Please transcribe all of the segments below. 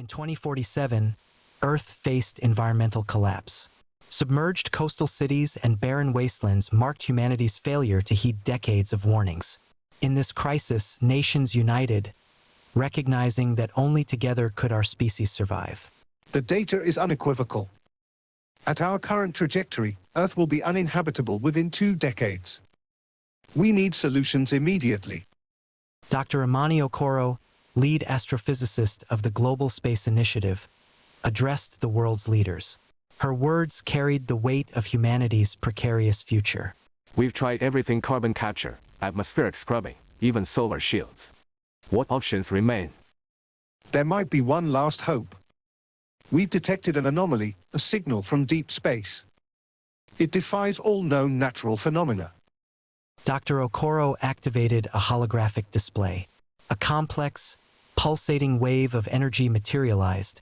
In 2047, Earth faced environmental collapse. Submerged coastal cities and barren wastelands marked humanity's failure to heed decades of warnings. In this crisis, nations united, recognizing that only together could our species survive. The data is unequivocal. At our current trajectory, Earth will be uninhabitable within 2 decades. We need solutions immediately. Dr. Imani Okoro, lead astrophysicist of the Global Space Initiative, addressed the world's leaders. Her words carried the weight of humanity's precarious future. We've tried everything: carbon capture, atmospheric scrubbing, even solar shields. What options remain? There might be one last hope. We've detected an anomaly, a signal from deep space. It defies all known natural phenomena. Dr. Okoro activated a holographic display. A complex, pulsating wave of energy materialized,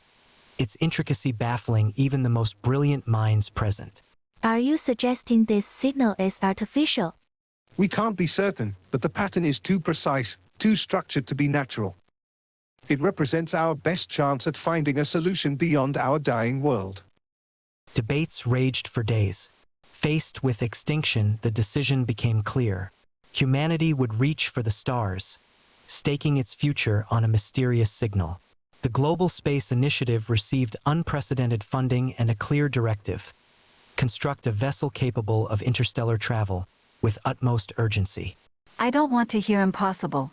its intricacy baffling even the most brilliant minds present. Are you suggesting this signal is artificial? We can't be certain, but the pattern is too precise, too structured to be natural. It represents our best chance at finding a solution beyond our dying world. Debates raged for days. Faced with extinction, the decision became clear. Humanity would reach for the stars, staking its future on a mysterious signal. The Global Space Initiative received unprecedented funding and a clear directive: construct a vessel capable of interstellar travel with utmost urgency. I don't want to hear impossible.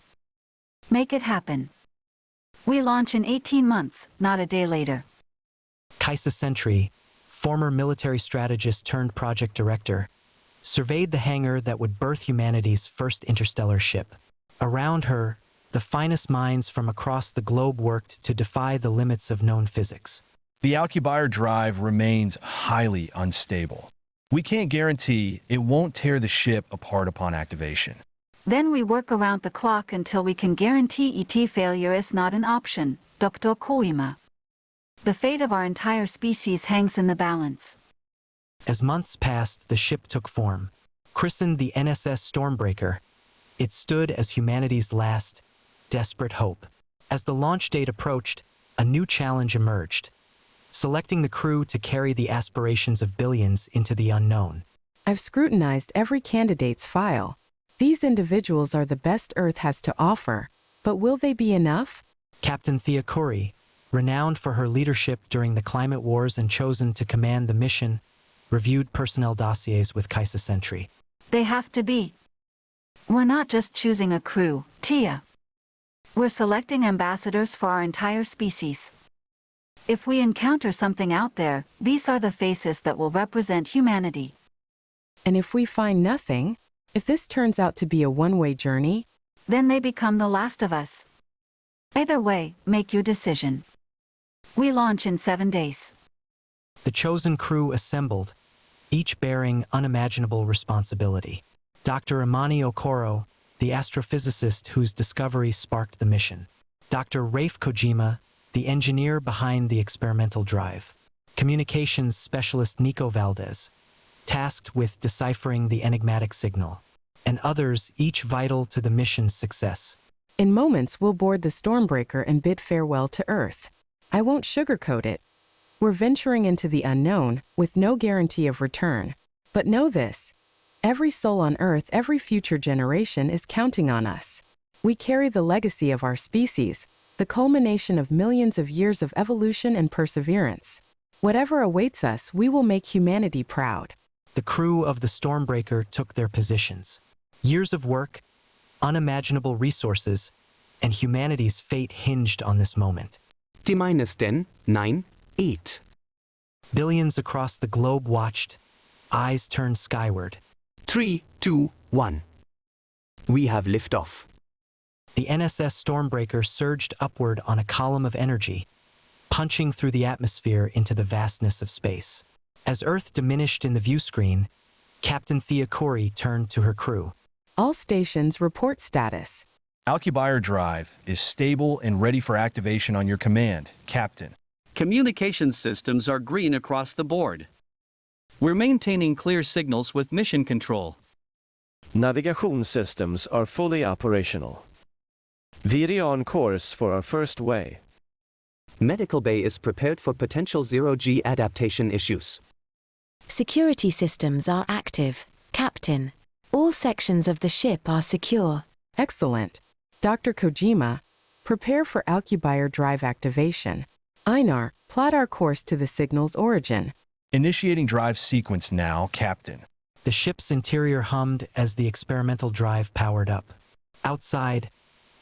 Make it happen. We launch in 18 months, not a day later. Kaisa Sentry, former military strategist turned project director, surveyed the hangar that would birth humanity's first interstellar ship. Around her, the finest minds from across the globe worked to defy the limits of known physics. The Alcubierre drive remains highly unstable. We can't guarantee it won't tear the ship apart upon activation. Then we work around the clock until we can guarantee ET failure is not an option, Dr. Kouri. The fate of our entire species hangs in the balance. As months passed, the ship took form. Christened the NSS Stormbreaker, it stood as humanity's last, desperate hope. As the launch date approached, a new challenge emerged: selecting the crew to carry the aspirations of billions into the unknown. I've scrutinized every candidate's file. These individuals are the best Earth has to offer, but will they be enough? Captain Thea Kouri, renowned for her leadership during the climate wars and chosen to command the mission, reviewed personnel dossiers with Kaisa Sentry. They have to be. We're not just choosing a crew, Thea. We're selecting ambassadors for our entire species. If we encounter something out there, these are the faces that will represent humanity. And if we find nothing, if this turns out to be a one-way journey, then they become the last of us. Either way, make your decision. We launch in 7 days. The chosen crew assembled, each bearing unimaginable responsibility. Dr. Imani Okoro, the astrophysicist whose discovery sparked the mission. Dr. Rafe Kojima, the engineer behind the experimental drive. Communications specialist Nico Valdez, tasked with deciphering the enigmatic signal. And others, each vital to the mission's success. in moments we'll board the Stormbreaker and bid farewell to Earth. I won't sugarcoat it. We're venturing into the unknown with no guarantee of return. But know this: every soul on Earth, every future generation is counting on us. We carry the legacy of our species, the culmination of millions of years of evolution and perseverance. Whatever awaits us, we will make humanity proud. The crew of the Stormbreaker took their positions. Years of work, unimaginable resources, and humanity's fate hinged on this moment. T-10, 9, 8. Billions across the globe watched, eyes turned skyward. 3, 2, 1. We have liftoff. The NSS Stormbreaker surged upward on a column of energy, punching through the atmosphere into the vastness of space. As Earth diminished in the view screen, Captain Thea Kouri turned to her crew. All stations report status. Alcubierre drive is stable and ready for activation on your command, Captain. Communications systems are green across the board. We're maintaining clear signals with mission control. Navigation systems are fully operational. We're on course for our first way. Medical bay is prepared for potential zero-G adaptation issues. Security systems are active, Captain. All sections of the ship are secure. Excellent. Dr. Kojima, prepare for Alcubierre drive activation. Einar, plot our course to the signal's origin. Initiating drive sequence now, Captain. The ship's interior hummed as the experimental drive powered up. Outside,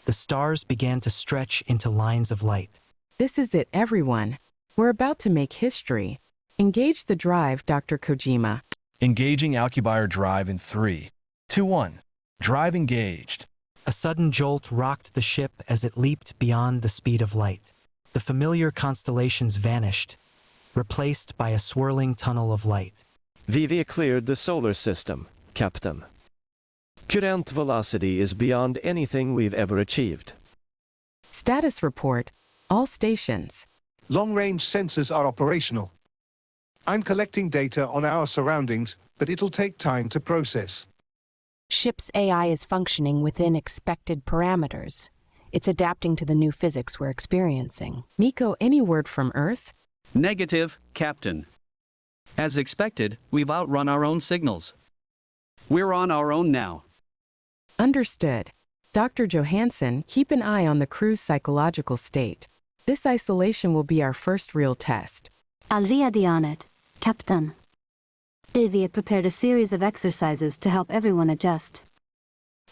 the stars began to stretch into lines of light. This is it, everyone. We're about to make history. Engage the drive, Dr. Kojima. Engaging Alcubierre drive in 3, 2, 1. Drive engaged. A sudden jolt rocked the ship as it leaped beyond the speed of light. The familiar constellations vanished, replaced by a swirling tunnel of light. VV cleared the solar system, Captain. Current velocity is beyond anything we've ever achieved. Status report. All stations. Long-range sensors are operational. I'm collecting data on our surroundings, but it'll take time to process. Ship's AI is functioning within expected parameters. It's adapting to the new physics we're experiencing. Nico, any word from Earth? Negative, Captain. As expected, we've outrun our own signals. We're on our own now. Understood. Dr. Johansson, keep an eye on the crew's psychological state. This isolation will be our first real test. Already on it, Captain. Ivy had prepared a series of exercises to help everyone adjust.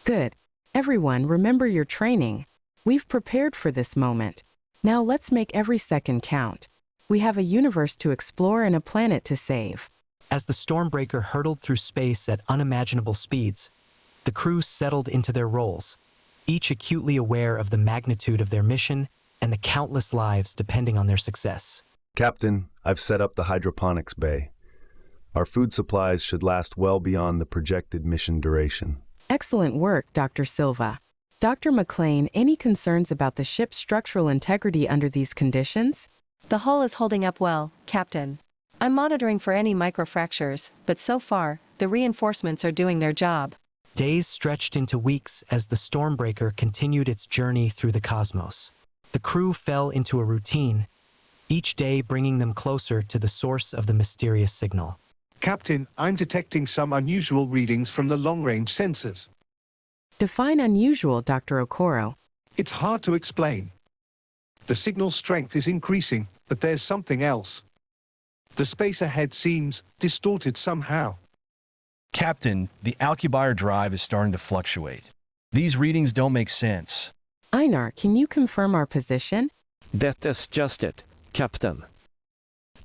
Good. Everyone, remember your training. We've prepared for this moment. Now let's make every second count. We have a universe to explore and a planet to save. As the Stormbreaker hurtled through space at unimaginable speeds, the crew settled into their roles, each acutely aware of the magnitude of their mission and the countless lives depending on their success. Captain, I've set up the hydroponics bay. Our food supplies should last well beyond the projected mission duration. Excellent work, Dr. Silva. Dr. McLean, any concerns about the ship's structural integrity under these conditions? The hull is holding up well, Captain. I'm monitoring for any microfractures, but so far, the reinforcements are doing their job. Days stretched into weeks as the Stormbreaker continued its journey through the cosmos. The crew fell into a routine, each day bringing them closer to the source of the mysterious signal. Captain, I'm detecting some unusual readings from the long-range sensors. Define unusual, Dr. Okoro. It's hard to explain. The signal strength is increasing, but there's something else. The space ahead seems distorted somehow. Captain, the Alcubierre drive is starting to fluctuate. These readings don't make sense. Einar, can you confirm our position? That's just it, Captain.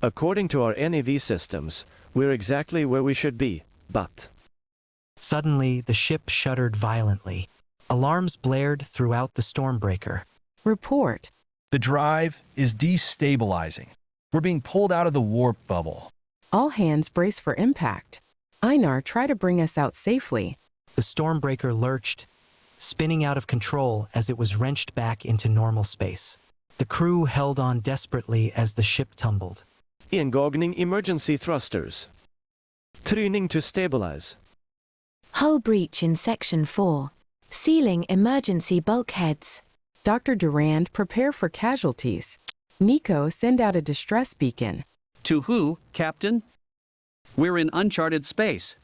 According to our NAV systems, we're exactly where we should be, but... Suddenly, the ship shuddered violently. Alarms blared throughout the Stormbreaker. Report. The drive is destabilizing. We're being pulled out of the warp bubble. All hands brace for impact. Einar, try to bring us out safely. The Stormbreaker lurched, spinning out of control as it was wrenched back into normal space. The crew held on desperately as the ship tumbled. Engaging emergency thrusters. Training to stabilize. Hull breach in Section 4. Sealing emergency bulkheads. Dr. Durand, prepare for casualties. Nico, send out a distress beacon. To who, Captain? We're in uncharted space.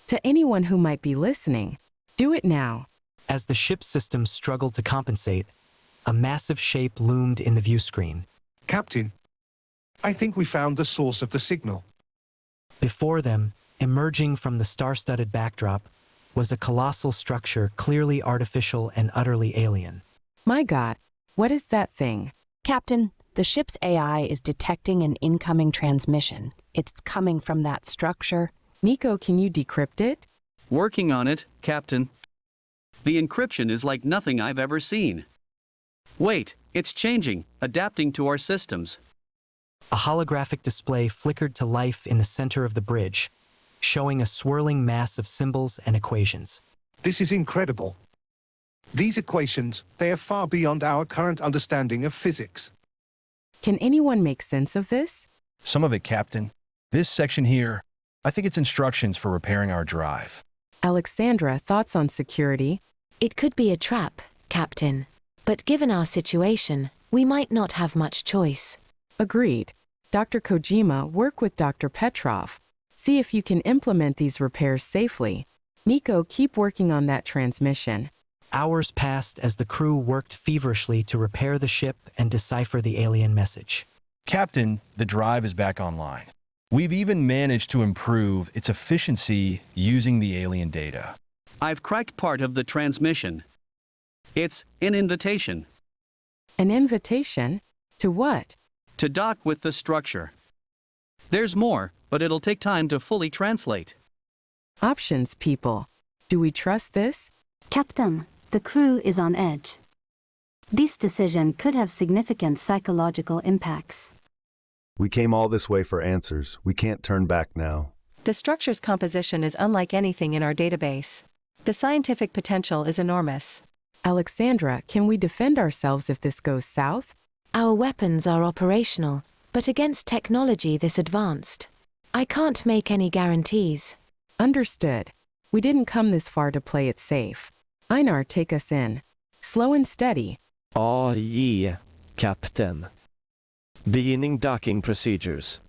To anyone who might be listening, do it now. As the ship's systems struggled to compensate, a massive shape loomed in the view screen. Captain, I think we found the source of the signal. Before them, emerging from the star-studded backdrop, was a colossal structure clearly artificial and utterly alien. My God, what is that thing? Captain, the ship's AI is detecting an incoming transmission. It's coming from that structure. Nico, can you decrypt it? Working on it, Captain. The encryption is like nothing I've ever seen. Wait, it's changing, adapting to our systems. A holographic display flickered to life in the center of the bridge, showing a swirling mass of symbols and equations. This is incredible. These equations, they are far beyond our current understanding of physics. Can anyone make sense of this? Some of it, Captain. This section here, I think it's instructions for repairing our drive. Aleksandra, thoughts on security? It could be a trap, Captain. But given our situation, we might not have much choice. Agreed. Dr. Kojima, work with Dr. Petrov. See if you can implement these repairs safely. Nico, keep working on that transmission. Hours passed as the crew worked feverishly to repair the ship and decipher the alien message. Captain, the drive is back online. We've even managed to improve its efficiency using the alien data. I've cracked part of the transmission. It's an invitation. An invitation? To what? To dock with the structure. There's more, but it'll take time to fully translate. Options, people. Do we trust this? Captain, the crew is on edge. This decision could have significant psychological impacts. We came all this way for answers. We can't turn back now. The structure's composition is unlike anything in our database. The scientific potential is enormous. Aleksandra, can we defend ourselves if this goes south? Our weapons are operational, but against technology this advanced, I can't make any guarantees. Understood. We didn't come this far to play it safe. Einar, take us in. Slow and steady. Aye, Captain. Beginning docking procedures.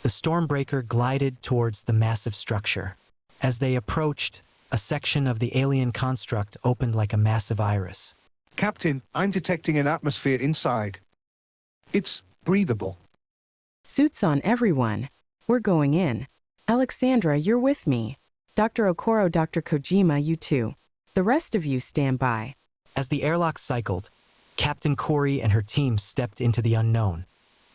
The Stormbreaker glided towards the massive structure. As they approached, a section of the alien construct opened like a massive iris. Captain, I'm detecting an atmosphere inside. It's breathable. Suits on everyone. We're going in. Aleksandra, you're with me. Dr. Okoro, Dr. Kojima, you too. The rest of you stand by. As the airlock cycled, Captain Kouri and her team stepped into the unknown,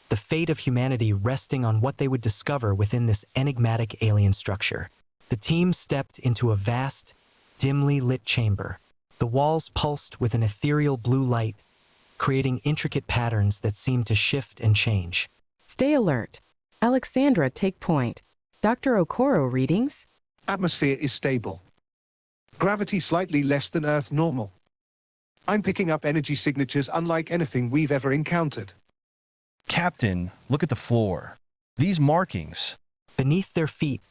the fate of humanity resting on what they would discover within this enigmatic alien structure. The team stepped into a vast, dimly lit chamber. The walls pulsed with an ethereal blue light, creating intricate patterns that seemed to shift and change. Stay alert. Aleksandra, take point. Dr. Okoro, readings? Atmosphere is stable. Gravity slightly less than Earth normal. I'm picking up energy signatures unlike anything we've ever encountered. Captain, look at the floor. These markings. Beneath their feet,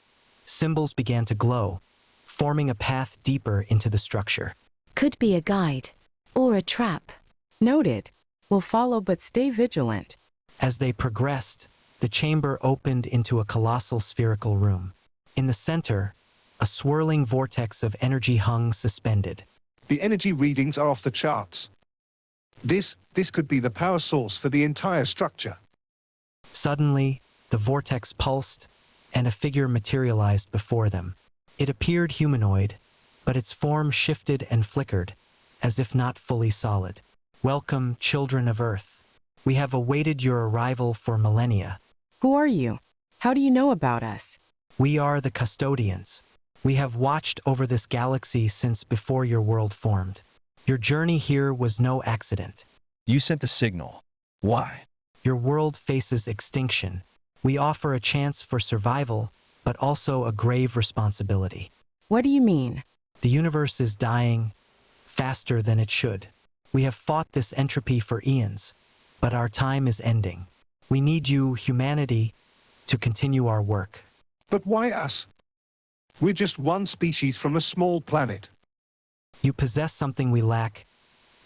symbols began to glow, forming a path deeper into the structure. Could be a guide. Or a trap. Noted. We'll follow but stay vigilant. As they progressed, the chamber opened into a colossal spherical room. In the center, a swirling vortex of energy hung suspended. The energy readings are off the charts. This could be the power source for the entire structure. Suddenly, the vortex pulsed, and a figure materialized before them. It appeared humanoid, but its form shifted and flickered, as if not fully solid. Welcome, children of Earth. We have awaited your arrival for millennia. Who are you? How do you know about us? We are the custodians. We have watched over this galaxy since before your world formed. Your journey here was no accident. You sent the signal. Why? Your world faces extinction. We offer a chance for survival, but also a grave responsibility. What do you mean? The universe is dying faster than it should. We have fought this entropy for eons, but our time is ending. We need you, humanity, to continue our work. But why us? We're just one species from a small planet. You possess something we lack: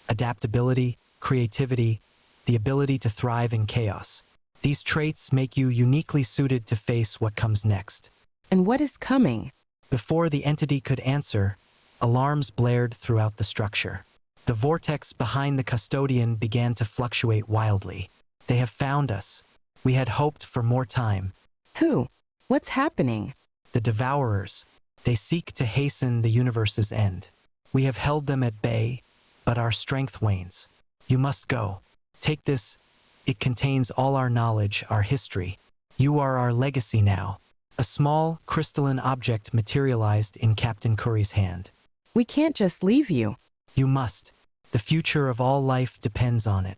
adaptability, creativity, the ability to thrive in chaos. These traits make you uniquely suited to face what comes next. And what is coming? Before the entity could answer, alarms blared throughout the structure. The vortex behind the custodian began to fluctuate wildly. They have found us. We had hoped for more time. Who? What's happening? The Devourers. They seek to hasten the universe's end. We have held them at bay, but our strength wanes. You must go. Take this. It contains all our knowledge, our history. You are our legacy now. A small, crystalline object materialized in Captain Kouri's hand. We can't just leave you. You must. The future of all life depends on it.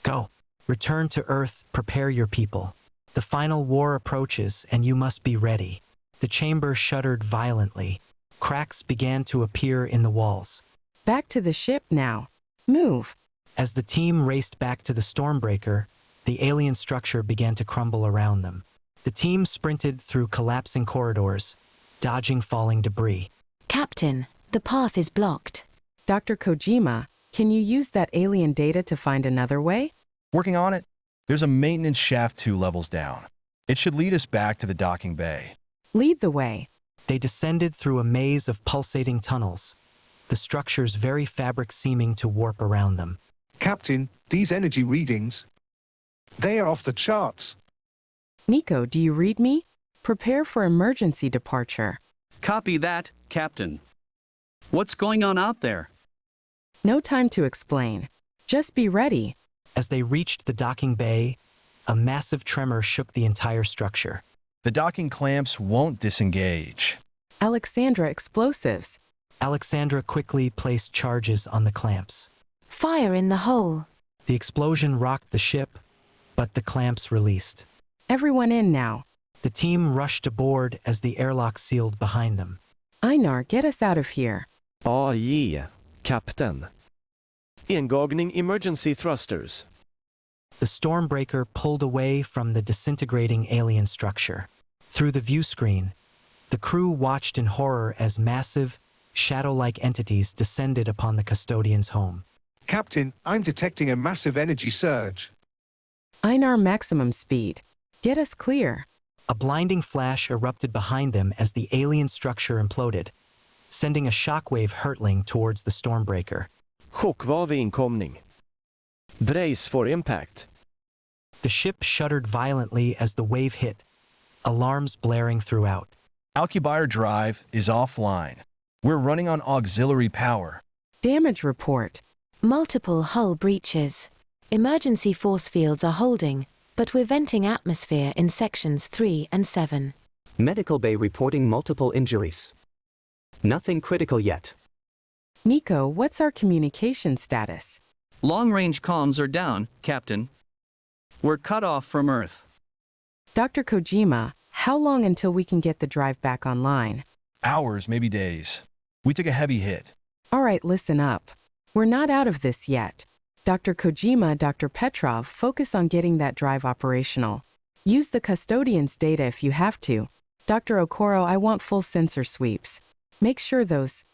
Go. Return to Earth, prepare your people. The final war approaches, and you must be ready. The chamber shuddered violently. Cracks began to appear in the walls. Back to the ship now. Move. As the team raced back to the Stormbreaker, the alien structure began to crumble around them. The team sprinted through collapsing corridors, dodging falling debris. Captain, the path is blocked. Dr. Kojima, Can you use that alien data to find another way? Working on it. There's a maintenance shaft 2 levels down. It should lead us back to the docking bay. Lead the way. They descended through a maze of pulsating tunnels, the structure's very fabric seeming to warp around them. Captain, these energy readings, they are off the charts. Nico, do you read me? Prepare for emergency departure. Copy that, Captain. What's going on out there? No time to explain. Just be ready. As they reached the docking bay, a massive tremor shook the entire structure. The docking clamps won't disengage. Aleksandra, explosives. Aleksandra quickly placed charges on the clamps. Fire in the hole. The explosion rocked the ship, but the clamps released. Everyone in now. The team rushed aboard as the airlock sealed behind them. Einar, get us out of here. Aye, Captain. Ingångning emergency thrusters. The Stormbreaker pulled away from the disintegrating alien structure. Through the view screen, the crew watched in horror as massive, shadow-like entities descended upon the custodian's home. Captain, I'm detecting a massive energy surge. Einar, maximum speed. Get us clear. A blinding flash erupted behind them as the alien structure imploded, sending a shockwave hurtling towards the Stormbreaker. Chockvarv inkomning. Brace for impact. The ship shuddered violently as the wave hit, alarms blaring throughout. Alcubierre drive is offline. We're running on auxiliary power. Damage report. Multiple hull breaches. Emergency force fields are holding, but we're venting atmosphere in sections 3 and 7. Medical bay reporting multiple injuries. Nothing critical yet. Nico, what's our communication status? Long-range comms are down, Captain. We're cut off from Earth. Dr. Kojima, how long until we can get the drive back online? Hours, maybe days. We took a heavy hit. All right, listen up. We're not out of this yet. Dr. Kojima, Dr. Petrov, focus on getting that drive operational. Use the custodian's data if you have to. Dr. Okoro, I want full sensor sweeps. Make sure those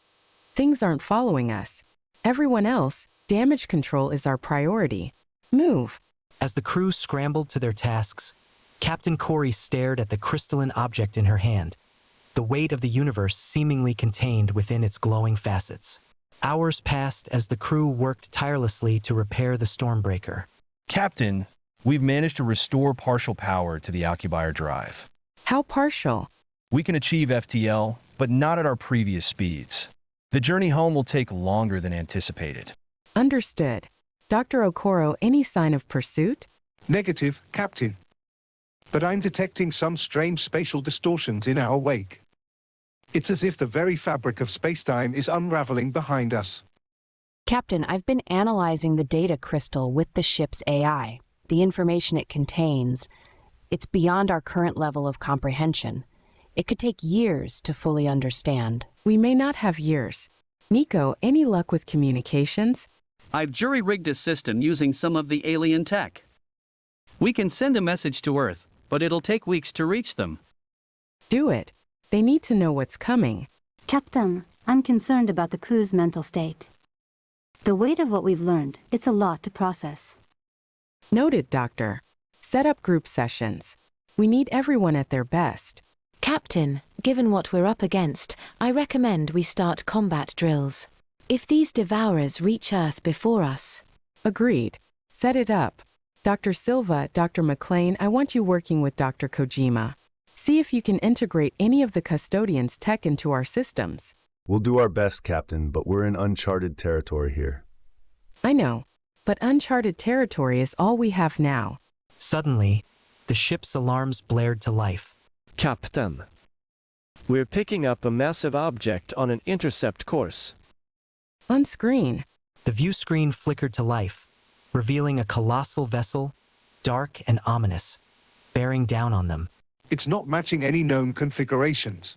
things aren't following us. Everyone else, damage control is our priority. Move. As the crew scrambled to their tasks, Captain Kouri stared at the crystalline object in her hand, the weight of the universe seemingly contained within its glowing facets. Hours passed as the crew worked tirelessly to repair the Stormbreaker. Captain, we've managed to restore partial power to the Alcubierre drive. How partial? We can achieve FTL, but not at our previous speeds. The journey home will take longer than anticipated. Understood. Dr. Okoro, any sign of pursuit? Negative, Captain. But I'm detecting some strange spatial distortions in our wake. It's as if the very fabric of spacetime is unraveling behind us. Captain, I've been analyzing the data crystal with the ship's AI. The information it contains, it's beyond our current level of comprehension. It could take years to fully understand. We may not have years. Nico, any luck with communications? I've jury-rigged a system using some of the alien tech. We can send a message to Earth, but it'll take weeks to reach them. Do it. They need to know what's coming. Captain, I'm concerned about the crew's mental state. The weight of what we've learned, it's a lot to process. Noted, Doctor. Set up group sessions. We need everyone at their best. Captain, given what we're up against, I recommend we start combat drills. If these devourers reach Earth before us... Agreed. Set it up. Dr. Silva, Dr. McLean, I want you working with Dr. Kojima. See if you can integrate any of the custodian's tech into our systems. We'll do our best, Captain, but we're in uncharted territory here. I know, but uncharted territory is all we have now. Suddenly, the ship's alarms blared to life. Captain. We're picking up a massive object on an intercept course. On screen. The view screen flickered to life, revealing a colossal vessel, dark and ominous, bearing down on them. It's not matching any known configurations.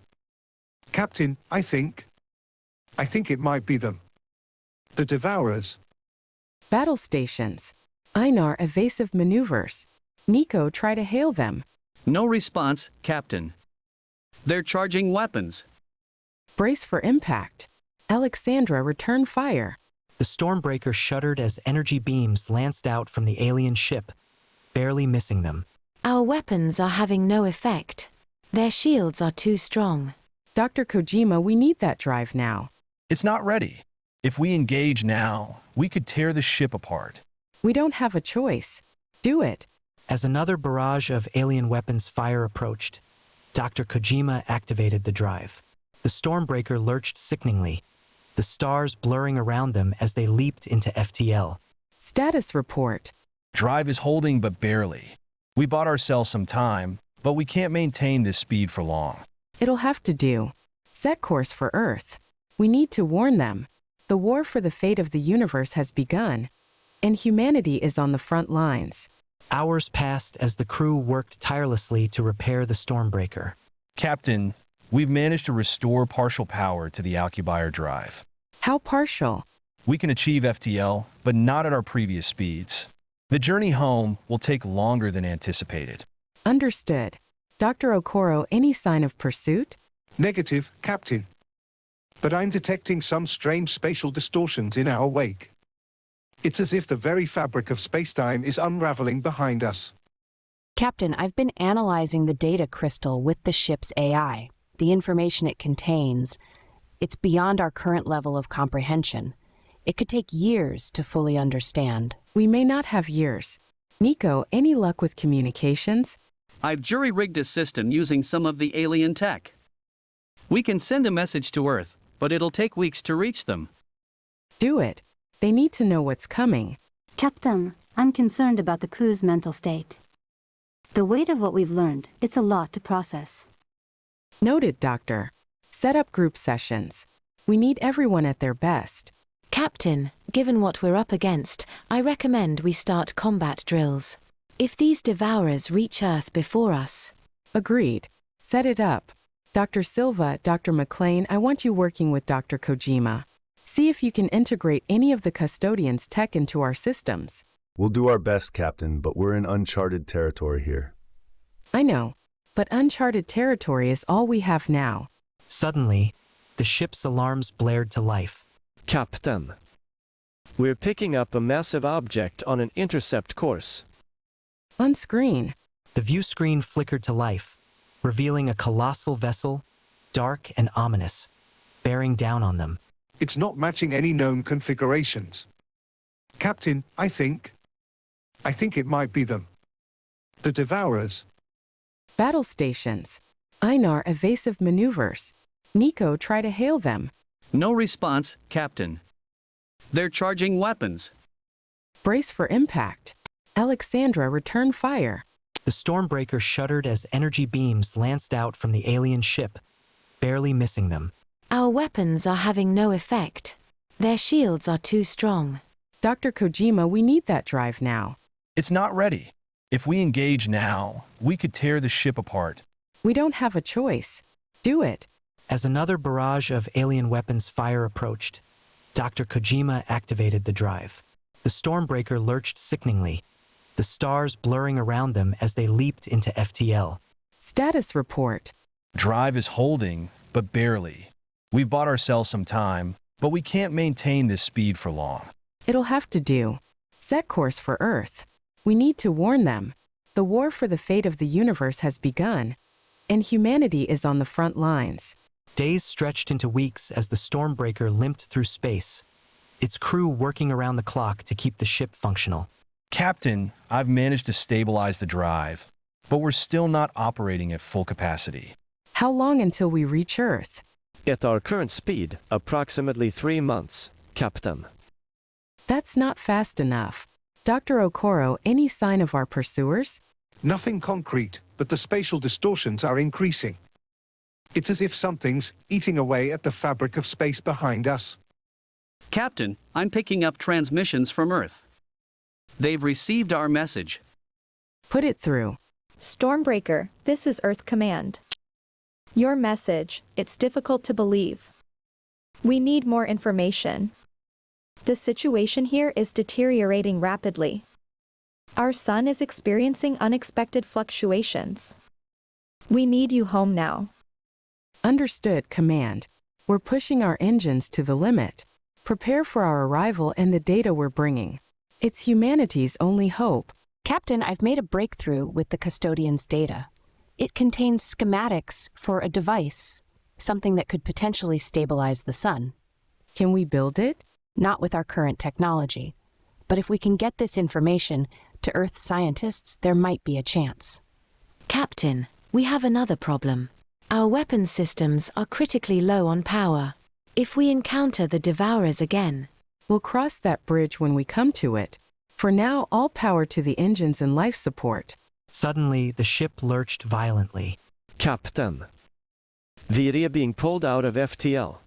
Captain, I think it might be them. The Devourers. Battle stations. Einar, evasive maneuvers. Nico, try to hail them. No response, Captain. They're charging weapons. Brace for impact. Aleksandra, return fire. The Stormbreaker shuddered as energy beams lanced out from the alien ship, barely missing them. Our weapons are having no effect. Their shields are too strong. Dr. Kojima, we need that drive now. It's not ready. If we engage now, we could tear the ship apart. We don't have a choice. Do it. As another barrage of alien weapons fire approached, Dr. Kojima activated the drive. The Stormbreaker lurched sickeningly, the stars blurring around them as they leaped into FTL. Status report. Drive is holding, but barely. We bought ourselves some time, but we can't maintain this speed for long. It'll have to do. Set course for Earth. We need to warn them. The war for the fate of the universe has begun, and humanity is on the front lines. Hours passed as the crew worked tirelessly to repair the Stormbreaker. Captain, we've managed to restore partial power to the Alcubuyer drive. How partial? We can achieve FTL, but not at our previous speeds. The journey home will take longer than anticipated. Understood. Dr. Okoro, any sign of pursuit? Negative, Captain. But I'm detecting some strange spatial distortions in our wake. It's as if the very fabric of spacetime is unraveling behind us. Captain, I've been analyzing the data crystal with the ship's AI. The information it contains, it's beyond our current level of comprehension. It could take years to fully understand. We may not have years. Nico, any luck with communications? I've jury-rigged a system using some of the alien tech. We can send a message to Earth, but it'll take weeks to reach them. Do it. They need to know what's coming. Captain, I'm concerned about the crew's mental state. The weight of what we've learned, it's a lot to process. Noted, Doctor. Set up group sessions. We need everyone at their best. Captain, given what we're up against, I recommend we start combat drills. If these devourers reach Earth before us... Agreed. Set it up. Dr. Silva, Dr. McLean, I want you working with Dr. Kojima. See if you can integrate any of the custodian's tech into our systems. We'll do our best, Captain, but we're in uncharted territory here. I know, but uncharted territory is all we have now. Suddenly, the ship's alarms blared to life. Captain. We're picking up a massive object on an intercept course. On screen. The view screen flickered to life, revealing a colossal vessel, dark and ominous, bearing down on them. It's not matching any known configurations. Captain, I think it might be them. The Devourers. Battle stations. Einar, evasive maneuvers. Nico, try to hail them. No response, Captain. They're charging weapons. Brace for impact. Aleksandra, return fire. The Stormbreaker shuddered as energy beams lanced out from the alien ship, barely missing them. Our weapons are having no effect. Their shields are too strong. Dr. Kojima, we need that drive now. It's not ready. If we engage now, we could tear the ship apart. We don't have a choice. Do it. As another barrage of alien weapons fire approached, Dr. Kojima activated the drive. The Stormbreaker lurched sickeningly, the stars blurring around them as they leaped into FTL. Status report. Drive is holding, but barely. We've bought ourselves some time, but we can't maintain this speed for long. It'll have to do. Set course for Earth. We need to warn them. The war for the fate of the universe has begun, and humanity is on the front lines. Days stretched into weeks as the Stormbreaker limped through space, its crew working around the clock to keep the ship functional. Captain, I've managed to stabilize the drive, but we're still not operating at full capacity. How long until we reach Earth? At our current speed, approximately 3 months, Captain. That's not fast enough. Dr. Okoro, any sign of our pursuers? Nothing concrete, but the spatial distortions are increasing. It's as if something's eating away at the fabric of space behind us. Captain, I'm picking up transmissions from Earth. They've received our message. Put it through. Stormbreaker, this is Earth Command. Your message, it's difficult to believe. We need more information. The situation here is deteriorating rapidly. Our sun is experiencing unexpected fluctuations. We need you home now. Understood, Command. We're pushing our engines to the limit. Prepare for our arrival and the data we're bringing. It's humanity's only hope. Captain, I've made a breakthrough with the custodian's data. It contains schematics for a device, something that could potentially stabilize the sun. Can we build it? Not with our current technology. But if we can get this information to Earth scientists, there might be a chance. Captain, we have another problem. Our weapon systems are critically low on power. If we encounter the Devourers again, we'll cross that bridge when we come to it. For now, all power to the engines and life support. Suddenly, the ship lurched violently. Captain. The area being pulled out of FTL.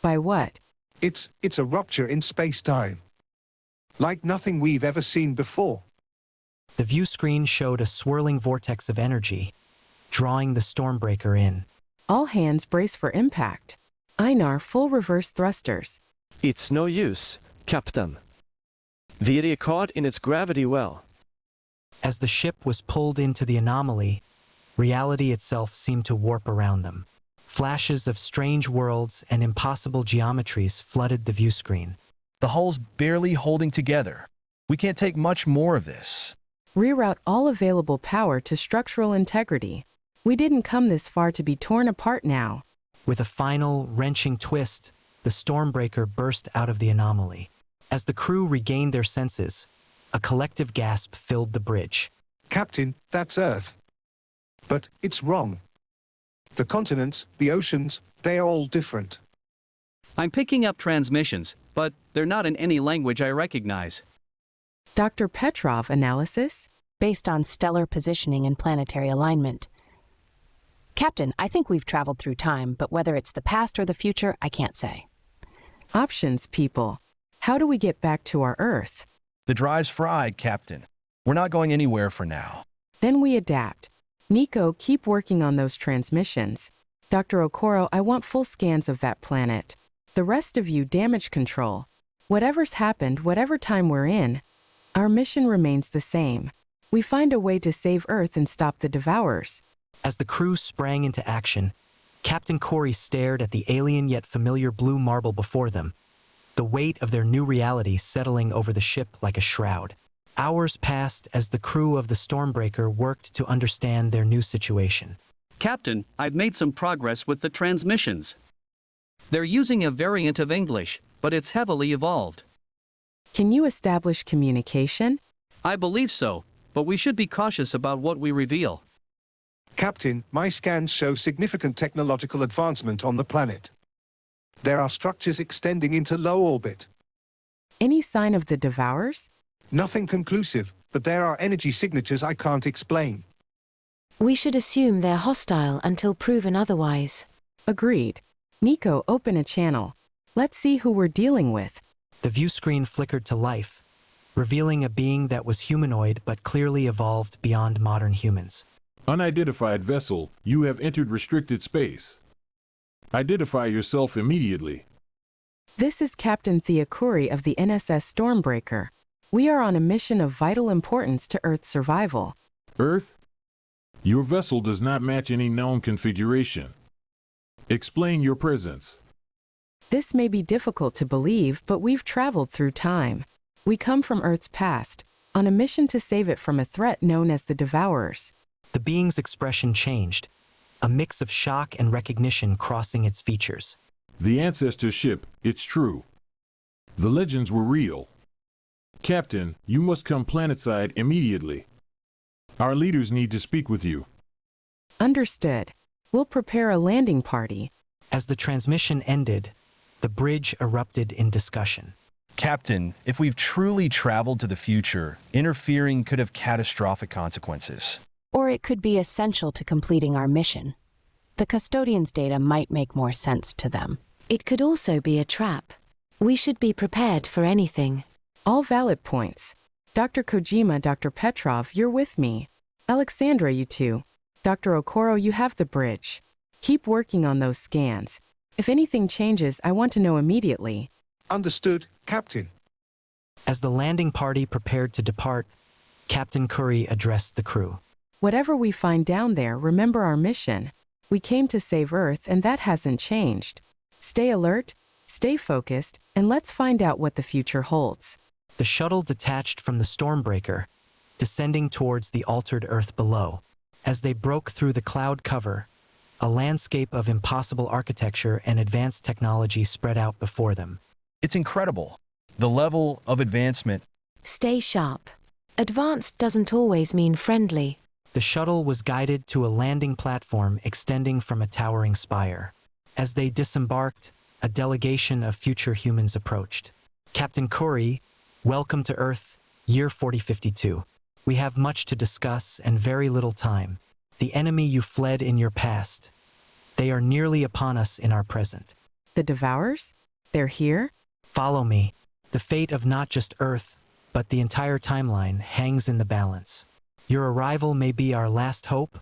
By what? It's a rupture in space-time. Like nothing we've ever seen before. The view screen showed a swirling vortex of energy, drawing the Stormbreaker in. All hands brace for impact. Einar, full reverse thrusters. It's no use, Captain. The area caught in its gravity well. As the ship was pulled into the anomaly, reality itself seemed to warp around them. Flashes of strange worlds and impossible geometries flooded the view screen. The hull's barely holding together. We can't take much more of this. Reroute all available power to structural integrity. We didn't come this far to be torn apart now. With a final, wrenching twist, the Stormbreaker burst out of the anomaly. As the crew regained their senses, a collective gasp filled the bridge. Captain, that's Earth. But it's wrong. The continents, the oceans, they're all different. I'm picking up transmissions, but they're not in any language I recognize. Dr. Petrov analysis? Based on stellar positioning and planetary alignment. Captain, I think we've traveled through time, but whether it's the past or the future, I can't say. Options, people. How do we get back to our Earth? The drive's fried, Captain. We're not going anywhere for now. Then we adapt. Nico, keep working on those transmissions. Dr. Okoro, I want full scans of that planet. The rest of you, damage control. Whatever's happened, whatever time we're in, our mission remains the same. We find a way to save Earth and stop the Devourers. As the crew sprang into action, Captain Kouri stared at the alien yet familiar blue marble before them, the weight of their new reality settling over the ship like a shroud. Hours passed as the crew of the Stormbreaker worked to understand their new situation. Captain, I've made some progress with the transmissions. They're using a variant of English, but it's heavily evolved. Can you establish communication? I believe so, but we should be cautious about what we reveal. Captain, my scans show significant technological advancement on the planet. There are structures extending into low orbit. Any sign of the Devourers? Nothing conclusive, but there are energy signatures I can't explain. we should assume they're hostile until proven otherwise. Agreed. Nico, open a channel. Let's see who we're dealing with. The view screen flickered to life, revealing a being that was humanoid but clearly evolved beyond modern humans. Unidentified vessel, you have entered restricted space. Identify yourself immediately. This is Captain Thea Kouri of the NSS Stormbreaker. We are on a mission of vital importance to Earth's survival. Earth? Your vessel does not match any known configuration. Explain your presence. This may be difficult to believe, but we've traveled through time. We come from Earth's past, on a mission to save it from a threat known as the Devourers. The being's expression changed, a mix of shock and recognition crossing its features. The ancestor ship, it's true. The legends were real. Captain, you must come planetside immediately. Our leaders need to speak with you. Understood. We'll prepare a landing party. As the transmission ended, the bridge erupted in discussion. Captain, if we've truly traveled to the future, interfering could have catastrophic consequences. Or it could be essential to completing our mission. The custodian's data might make more sense to them. It could also be a trap. We should be prepared for anything. All valid points. Dr. Kojima, Dr. Petrov, you're with me. Aleksandra, you two. Dr. Okoro, you have the bridge. Keep working on those scans. If anything changes, I want to know immediately. Understood, Captain. As the landing party prepared to depart, Captain Kouri addressed the crew. Whatever we find down there, remember our mission. We came to save Earth, and that hasn't changed. Stay alert, Stay focused, and let's find out what the future holds. The shuttle detached from the Stormbreaker, descending towards the altered Earth below. As they broke through the cloud cover, a landscape of impossible architecture and advanced technology spread out before them. It's incredible. The level of advancement. Stay sharp. Advanced doesn't always mean friendly. The shuttle was guided to a landing platform extending from a towering spire. As they disembarked, a delegation of future humans approached. Captain Kouri, welcome to Earth, year 4052. We have much to discuss and very little time. The enemy you fled in your past. They are nearly upon us in our present. The Devourers? They're here? Follow me. The fate of not just Earth, but the entire timeline hangs in the balance. Your arrival may be our last hope,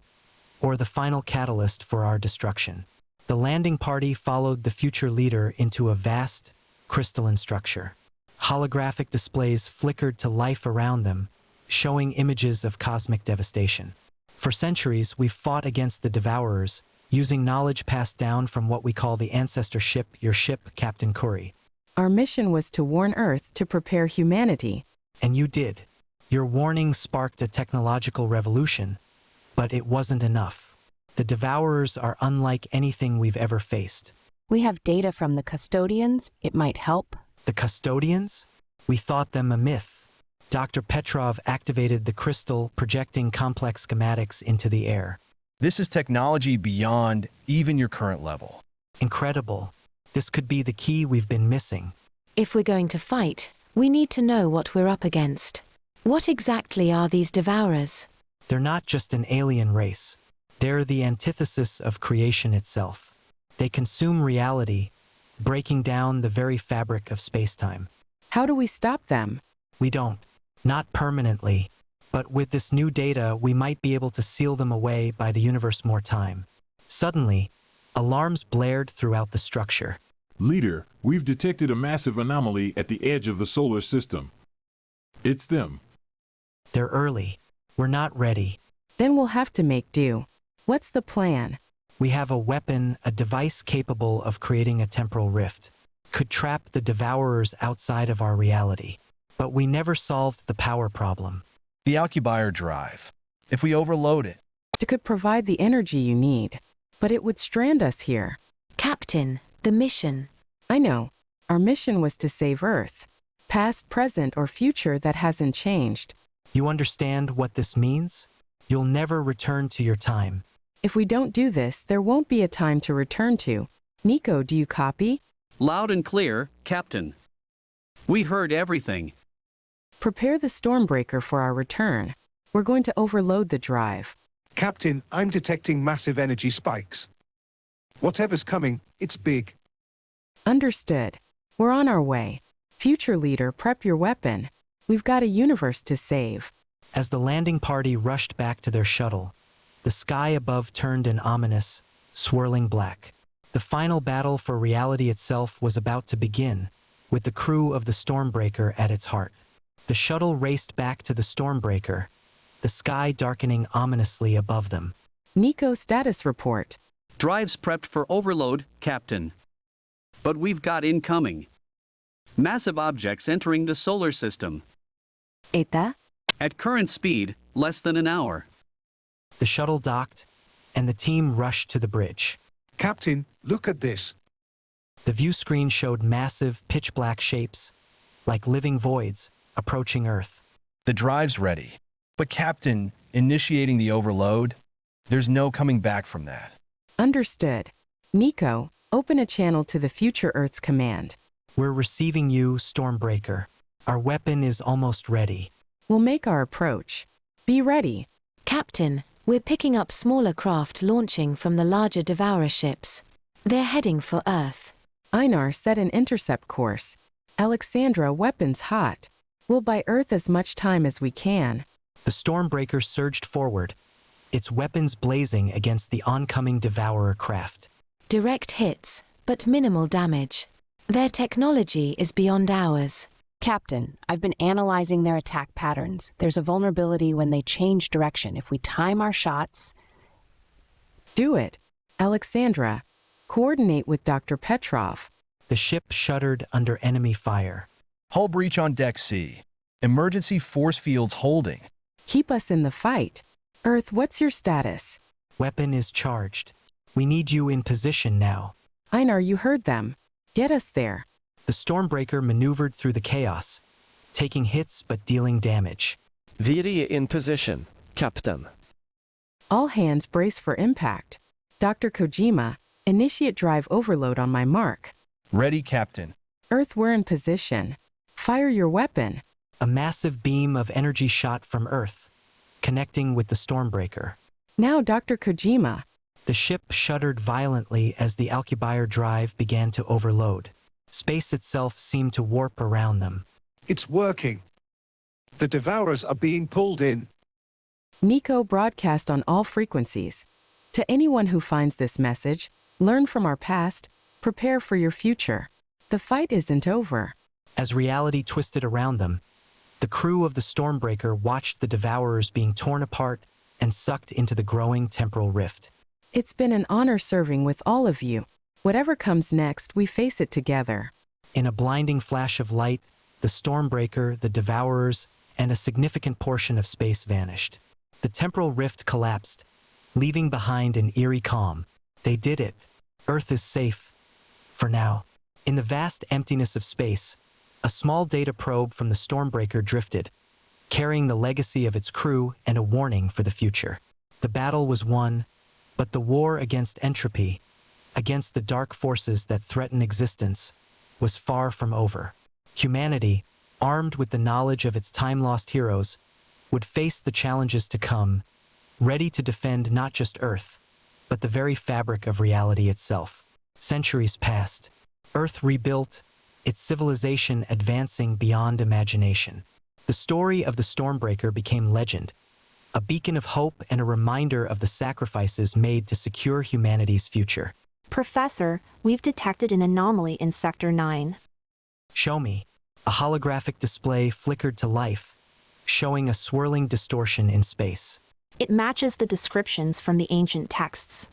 or the final catalyst for our destruction. The landing party followed the future leader into a vast, crystalline structure. Holographic displays flickered to life around them, showing images of cosmic devastation. For centuries, we've fought against the Devourers, using knowledge passed down from what we call the ancestor ship, your ship, Captain Kouri. Our mission was to warn Earth to prepare humanity. And you did. Your warning sparked a technological revolution, but it wasn't enough. The Devourers are unlike anything we've ever faced. We have data from the custodians. It might help. The custodians? We thought them a myth. Dr. Petrov activated the crystal, projecting complex schematics into the air. This is technology beyond even your current level. Incredible. This could be the key we've been missing. If we're going to fight, we need to know what we're up against. What exactly are these Devourers? They're not just an alien race. They're the antithesis of creation itself. They consume reality, breaking down the very fabric of space-time. How do we stop them? We don't. Not permanently. But with this new data, we might be able to seal them away by the universe more time. Suddenly, alarms blared throughout the structure. Leader, we've detected a massive anomaly at the edge of the solar system. It's them. They're early. We're not ready. Then we'll have to make do. What's the plan? We have a weapon, a device capable of creating a temporal rift. Could trap the Devourers outside of our reality. But we never solved the power problem. The Alcubierre drive. If we overload it. It could provide the energy you need, but it would strand us here. Captain, the mission. I know. Our mission was to save Earth. Past, present, or future that hasn't changed. You understand what this means? You'll never return to your time. If we don't do this, there won't be a time to return to. Nico, do you copy? Loud and clear, Captain. We heard everything. Prepare the Stormbreaker for our return. We're going to overload the drive. Captain, I'm detecting massive energy spikes. Whatever's coming, it's big. Understood. We're on our way. Future leader, prep your weapon. We've got a universe to save. As the landing party rushed back to their shuttle, the sky above turned an ominous, swirling black. The final battle for reality itself was about to begin, with the crew of the Stormbreaker at its heart. The shuttle raced back to the Stormbreaker, the sky darkening ominously above them. Nico, status report. Drives prepped for overload, Captain. But we've got incoming. Massive objects entering the solar system. Eta? At current speed, less than an hour. The shuttle docked, and the team rushed to the bridge. Captain, look at this. The view screen showed massive, pitch-black shapes, like living voids, approaching Earth. The drive's ready. But Captain, initiating the overload, there's no coming back from that. Understood. Nico, open a channel to the future Earth's command. We're receiving you, Stormbreaker. Our weapon is almost ready. We'll make our approach. Be ready. Captain, we're picking up smaller craft launching from the larger Devourer ships. They're heading for Earth. Einar, set an intercept course. Aleksandra, weapons hot. We'll buy Earth as much time as we can. The Stormbreaker surged forward, its weapons blazing against the oncoming Devourer craft. Direct hits, but minimal damage. Their technology is beyond ours. Captain, I've been analyzing their attack patterns. There's a vulnerability when they change direction. If we time our shots... Do it. Aleksandra, coordinate with Dr. Petrov. The ship shuddered under enemy fire. Hull breach on Deck C. Emergency force fields holding. Keep us in the fight. Earth, what's your status? Weapon is charged. We need you in position now. Einar, you heard them. Get us there. The Stormbreaker maneuvered through the chaos, taking hits but dealing damage. Viri in position, Captain. All hands brace for impact. Dr. Kojima, initiate drive overload on my mark. Ready, Captain. Earth, we're in position. Fire your weapon. A massive beam of energy shot from Earth, connecting with the Stormbreaker. Now, Dr. Kojima. The ship shuddered violently as the Alcubierre drive began to overload. Space itself seemed to warp around them. It's working. The Devourers are being pulled in. Nico, broadcast on all frequencies. To anyone who finds this message, learn from our past, prepare for your future. The fight isn't over. As reality twisted around them, the crew of the Stormbreaker watched the Devourers being torn apart and sucked into the growing temporal rift. It's been an honor serving with all of you. Whatever comes next, we face it together. In a blinding flash of light, the Stormbreaker, the Devourers, and a significant portion of space vanished. The temporal rift collapsed, leaving behind an eerie calm. They did it. Earth is safe. For now. In the vast emptiness of space, a small data probe from the Stormbreaker drifted, carrying the legacy of its crew and a warning for the future. The battle was won, but the war against entropy, against the dark forces that threaten existence, was far from over. Humanity, armed with the knowledge of its time-lost heroes, would face the challenges to come, ready to defend not just Earth, but the very fabric of reality itself. Centuries passed. Earth rebuilt, its civilization advancing beyond imagination. The story of the Stormbreaker became legend, a beacon of hope and a reminder of the sacrifices made to secure humanity's future. Professor, we've detected an anomaly in Sector 9. Show me. A holographic display flickered to life, showing a swirling distortion in space. It matches the descriptions from the ancient texts.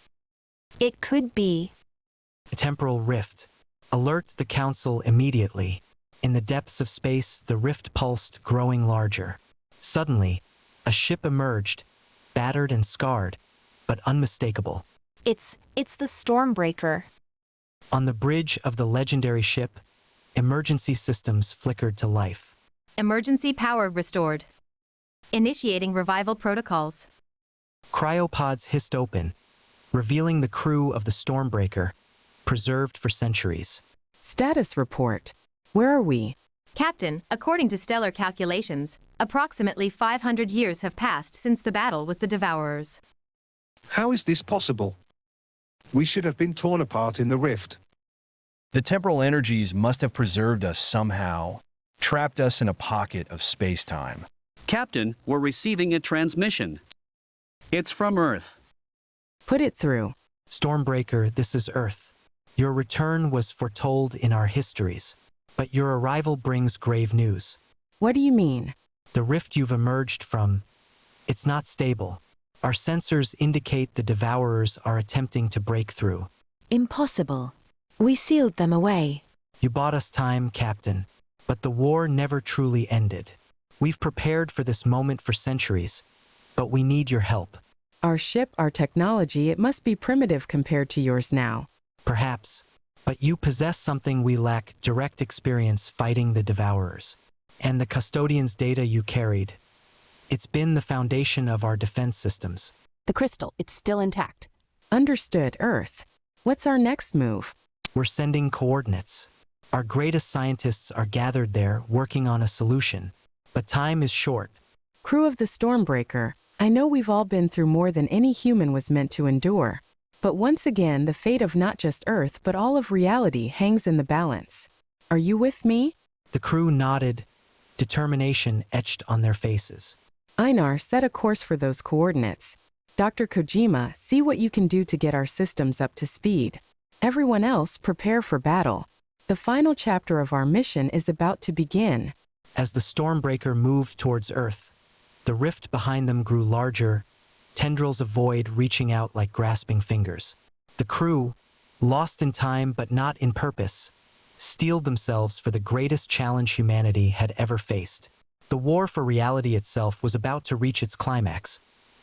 It could be A temporal rift. Alert the Council immediately. In the depths of space, the rift pulsed, growing larger. Suddenly, a ship emerged, battered and scarred, but unmistakable. It's the Stormbreaker. On the bridge of the legendary ship, emergency systems flickered to life. Emergency power restored. Initiating revival protocols. Cryopods hissed open, revealing the crew of the Stormbreaker, preserved for centuries. Status report. Where are we? Captain, according to stellar calculations, approximately 500 years have passed since the battle with the Devourers. How is this possible? We should have been torn apart in the rift. The temporal energies must have preserved us somehow, trapped us in a pocket of space-time. Captain, we're receiving a transmission. It's from Earth. Put it through. Stormbreaker, this is Earth. Your return was foretold in our histories, but your arrival brings grave news. What do you mean? The rift you've emerged from, it's not stable. Our sensors indicate the Devourers are attempting to break through. Impossible. We sealed them away. You bought us time, Captain, but the war never truly ended. We've prepared for this moment for centuries, but we need your help. Our ship, our technology, it must be primitive compared to yours now. Perhaps, but you possess something we lack: direct experience fighting the Devourers. And the custodian's data you carried. It's been the foundation of our defense systems. The crystal, it's still intact. Understood, Earth. What's our next move? We're sending coordinates. Our greatest scientists are gathered there working on a solution. But time is short. Crew of the Stormbreaker, I know we've all been through more than any human was meant to endure. But once again, the fate of not just Earth but all of reality hangs in the balance. Are you with me? The crew nodded, determination etched on their faces. Einar, set a course for those coordinates. Dr. Kojima, see what you can do to get our systems up to speed. Everyone else, prepare for battle. The final chapter of our mission is about to begin. As the Stormbreaker moved towards Earth, the rift behind them grew larger, tendrils of void reaching out like grasping fingers. The crew, lost in time but not in purpose, steeled themselves for the greatest challenge humanity had ever faced. The war for reality itself was about to reach its climax,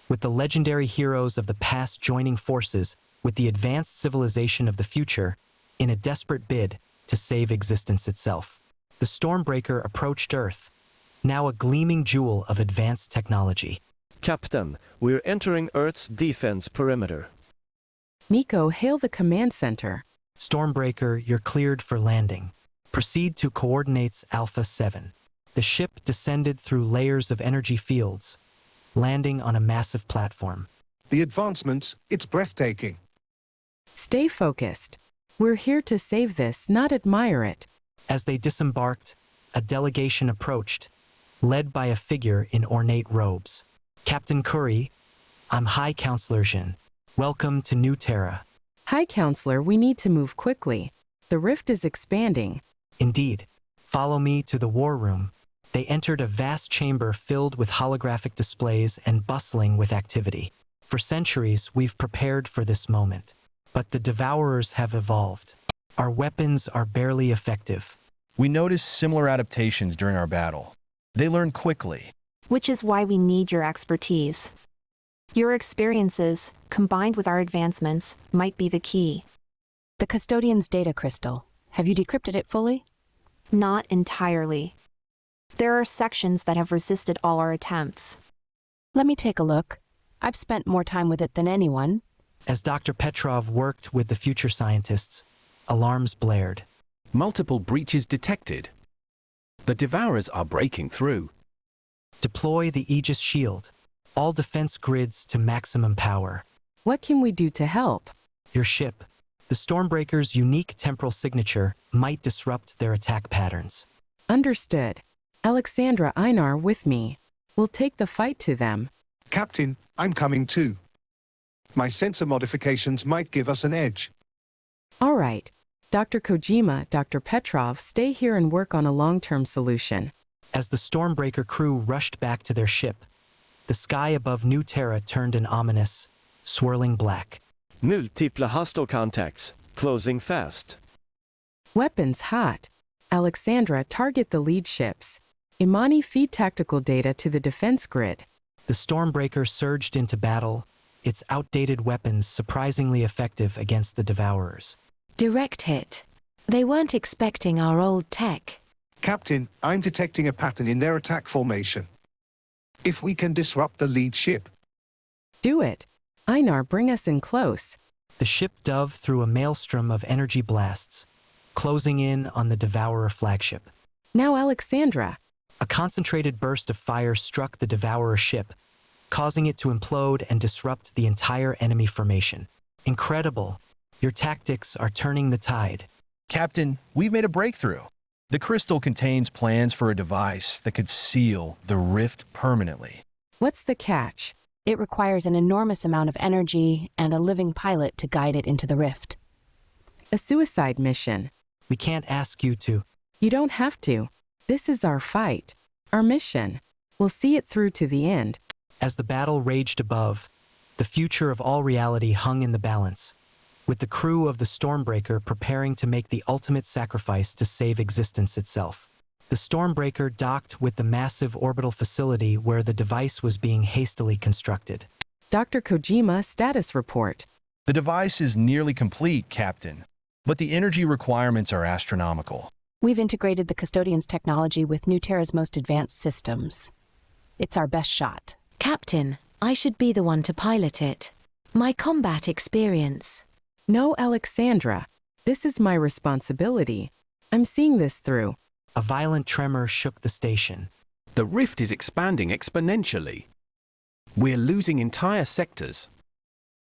with the legendary heroes of the past joining forces with the advanced civilization of the future in a desperate bid to save existence itself. The Stormbreaker approached Earth, now a gleaming jewel of advanced technology. Captain, we're entering Earth's defense perimeter. Nico, hail the command center. Stormbreaker, you're cleared for landing. Proceed to coordinates Alpha 7. The ship descended through layers of energy fields, landing on a massive platform. The advancements, it's breathtaking. Stay focused. We're here to save this, not admire it. As they disembarked, a delegation approached, led by a figure in ornate robes. Captain Kouri, I'm High Counselor Jin. Welcome to New Terra. High Counselor, we need to move quickly. The rift is expanding. Indeed. Follow me to the war room. They entered a vast chamber filled with holographic displays and bustling with activity. For centuries, we've prepared for this moment. But the Devourers have evolved. Our weapons are barely effective. We noticed similar adaptations during our battle. They learn quickly. Which is why we need your expertise. Your experiences, combined with our advancements, might be the key. The custodian's data crystal. Have you decrypted it fully? Not entirely. There are sections that have resisted all our attempts. Let me take a look. I've spent more time with it than anyone. As Dr. Petrov worked with the future scientists, alarms blared. Multiple breaches detected. The Devourers are breaking through. Deploy the Aegis shield. All defense grids to maximum power. What can we do to help? Your ship. The Stormbreaker's unique temporal signature might disrupt their attack patterns. Understood. Aleksandra, Einar, with me. We'll take the fight to them. Captain, I'm coming too. My sensor modifications might give us an edge. All right. Dr. Kojima, Dr. Petrov, stay here and work on a long-term solution. As the Stormbreaker crew rushed back to their ship, the sky above New Terra turned an ominous, swirling black. Multiple hostile contacts. Closing fast. Weapons hot. Aleksandra, target the lead ships. Imani, feed tactical data to the defense grid. The Stormbreaker surged into battle, its outdated weapons surprisingly effective against the Devourers. Direct hit. They weren't expecting our old tech. Captain, I'm detecting a pattern in their attack formation. If we can disrupt the lead ship. Do it. Einar, bring us in close. The ship dove through a maelstrom of energy blasts, closing in on the Devourer flagship. Now Aleksandra. A concentrated burst of fire struck the Devourer ship, causing it to implode and disrupt the entire enemy formation. Incredible. Your tactics are turning the tide. Captain, we've made a breakthrough. The crystal contains plans for a device that could seal the rift permanently. What's the catch? It requires an enormous amount of energy and a living pilot to guide it into the rift. A suicide mission. We can't ask you to. You don't have to. This is our fight. Our mission. We'll see it through to the end. As the battle raged above, the future of all reality hung in the balance, with the crew of the Stormbreaker preparing to make the ultimate sacrifice to save existence itself. The Stormbreaker docked with the massive orbital facility where the device was being hastily constructed. Dr. Kojima, status report. The device is nearly complete, Captain, but the energy requirements are astronomical. We've integrated the custodian's technology with New Terra's most advanced systems. It's our best shot. Captain, I should be the one to pilot it. My combat experience. No, Aleksandra. This is my responsibility. I'm seeing this through. A violent tremor shook the station. The rift is expanding exponentially. We're losing entire sectors.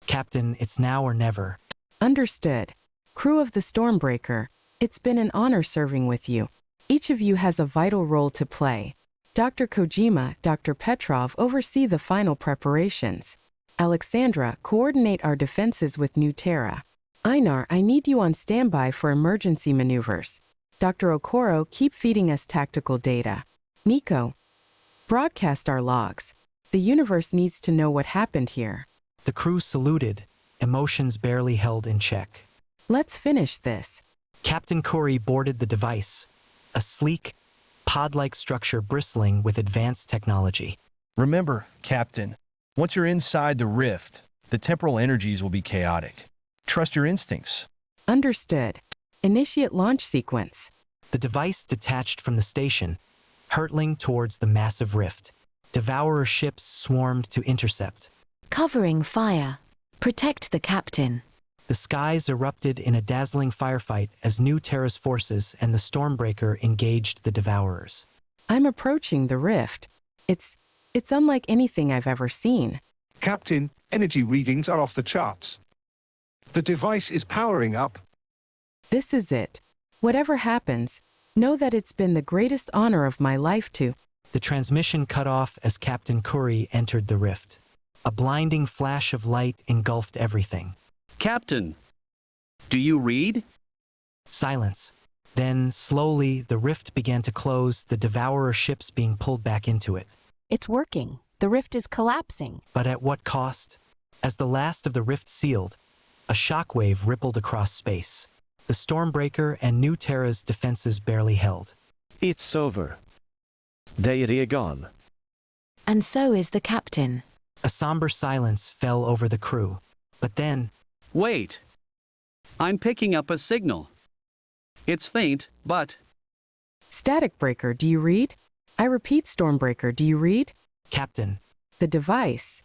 Captain, it's now or never. Understood. Crew of the Stormbreaker, it's been an honor serving with you. Each of you has a vital role to play. Dr. Kojima, Dr. Petrov oversee the final preparations. Aleksandra, coordinate our defenses with New Terra. Einar, I need you on standby for emergency maneuvers. Dr. Okoro, keep feeding us tactical data. Nico, broadcast our logs. The universe needs to know what happened here. The crew saluted, emotions barely held in check. Let's finish this. Captain Kouri boarded the device, a sleek, pod-like structure bristling with advanced technology. Remember, Captain, once you're inside the rift, the temporal energies will be chaotic. Trust your instincts. Understood. Initiate launch sequence. The device detached from the station, hurtling towards the massive rift. Devourer ships swarmed to intercept. Covering fire. Protect the captain. The skies erupted in a dazzling firefight as New Terra's forces and the Stormbreaker engaged the Devourers. I'm approaching the rift. It's unlike anything I've ever seen. Captain, energy readings are off the charts. The device is powering up. This is it. Whatever happens, know that it's been the greatest honor of my life to. The transmission cut off as Captain Kouri entered the rift. A blinding flash of light engulfed everything. Captain, do you read? Silence. Then, slowly, the rift began to close, the Devourer ships being pulled back into it. It's working. The rift is collapsing. But at what cost? As the last of the rift sealed, a shockwave rippled across space. The Stormbreaker and New Terra's defenses barely held. It's over. They're gone. And so is the captain. A somber silence fell over the crew. But then... Wait. I'm picking up a signal. It's faint, but... Static Breaker, do you read? I repeat, Stormbreaker, do you read? Captain. The device.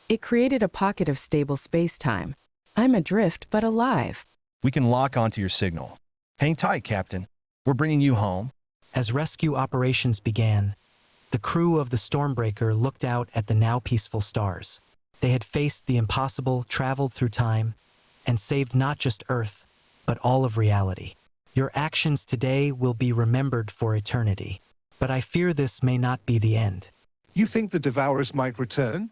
It created a pocket of stable space-time. I'm adrift, but alive. We can lock onto your signal. Hang tight, Captain. We're bringing you home. As rescue operations began, the crew of the Stormbreaker looked out at the now peaceful stars. They had faced the impossible, traveled through time, and saved not just Earth, but all of reality. Your actions today will be remembered for eternity. But I fear this may not be the end. You think the Devourers might return?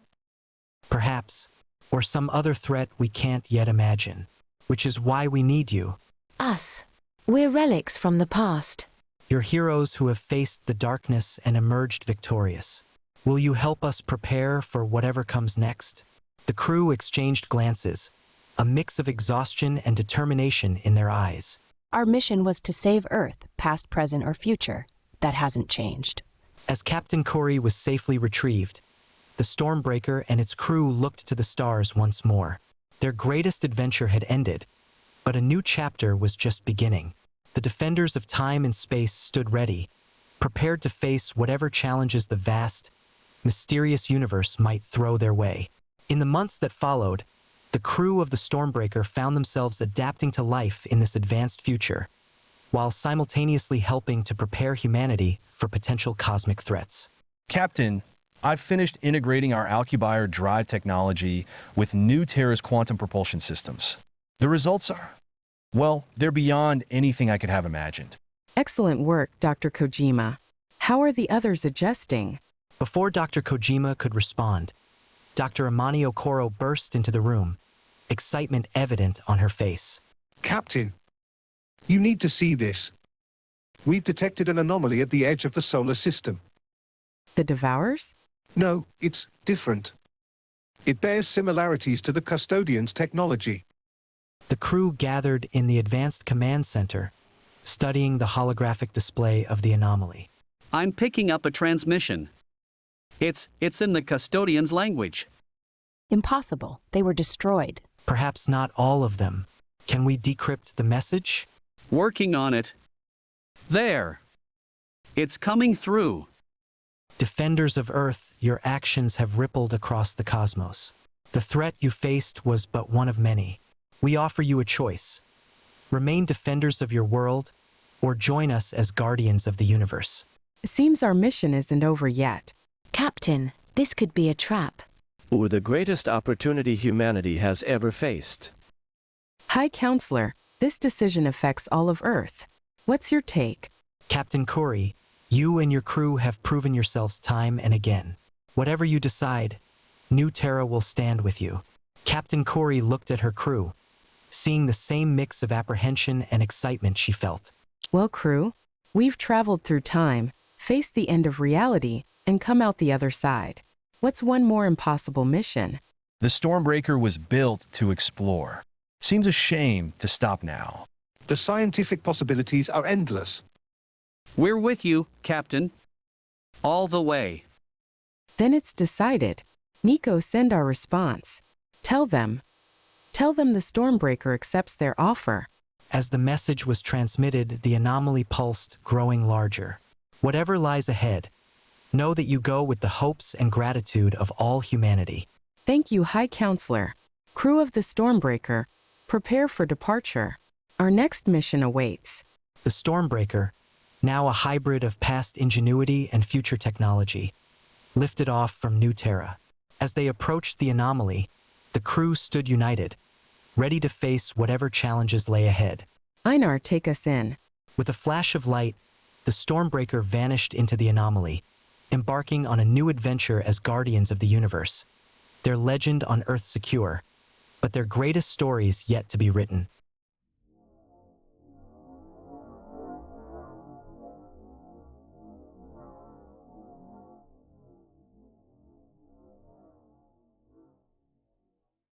Perhaps. Or some other threat we can't yet imagine. Which is why we need you. Us. We're relics from the past. You're heroes who have faced the darkness and emerged victorious. Will you help us prepare for whatever comes next? The crew exchanged glances, a mix of exhaustion and determination in their eyes. Our mission was to save Earth, past, present, or future. That hasn't changed. As Captain Kouri was safely retrieved, the Stormbreaker and its crew looked to the stars once more. Their greatest adventure had ended, but a new chapter was just beginning. The defenders of time and space stood ready, prepared to face whatever challenges the vast, mysterious universe might throw their way. In the months that followed, the crew of the Stormbreaker found themselves adapting to life in this advanced future, while simultaneously helping to prepare humanity for potential cosmic threats. Captain, I've finished integrating our Alcubierre drive technology with New Terra's quantum propulsion systems. The results are, well, they're beyond anything I could have imagined. Excellent work, Dr. Kojima. How are the others adjusting? Before Dr. Kojima could respond, Dr. Imani Okoro burst into the room, excitement evident on her face. Captain, you need to see this. We've detected an anomaly at the edge of the solar system. The Devourers? No, it's different. It bears similarities to the Custodian's technology. The crew gathered in the Advanced Command Center, studying the holographic display of the anomaly. I'm picking up a transmission. It's in the Custodian's language. Impossible. They were destroyed. Perhaps not all of them. Can we decrypt the message? Working on it. There. It's coming through. Defenders of Earth, your actions have rippled across the cosmos. The threat you faced was but one of many. We offer you a choice. Remain defenders of your world, or join us as guardians of the universe. It seems our mission isn't over yet. Captain, this could be a trap. Or the greatest opportunity humanity has ever faced. High Counselor, this decision affects all of Earth. What's your take? Captain Kouri, you and your crew have proven yourselves time and again. Whatever you decide, New Terra will stand with you. Captain Kouri looked at her crew, seeing the same mix of apprehension and excitement she felt. Well, crew, we've traveled through time, faced the end of reality, and come out the other side. What's one more impossible mission? The Stormbreaker was built to explore. Seems a shame to stop now. The The scientific possibilities are endless. We're with you, Captain. All the way. Then it's decided. Nico, send our response. Tell them the Stormbreaker accepts their offer. As the message was transmitted, the anomaly pulsed, growing larger. Whatever lies ahead, know that you go with the hopes and gratitude of all humanity. Thank you, High Counselor. Crew of the Stormbreaker, prepare for departure. Our next mission awaits. The Stormbreaker, now a hybrid of past ingenuity and future technology, lifted off from New Terra. As they approached the anomaly, the crew stood united, ready to face whatever challenges lay ahead. Einar, take us in. With a flash of light, the Stormbreaker vanished into the anomaly, embarking on a new adventure as guardians of the universe. Their legend on Earth secure, but their greatest stories yet to be written.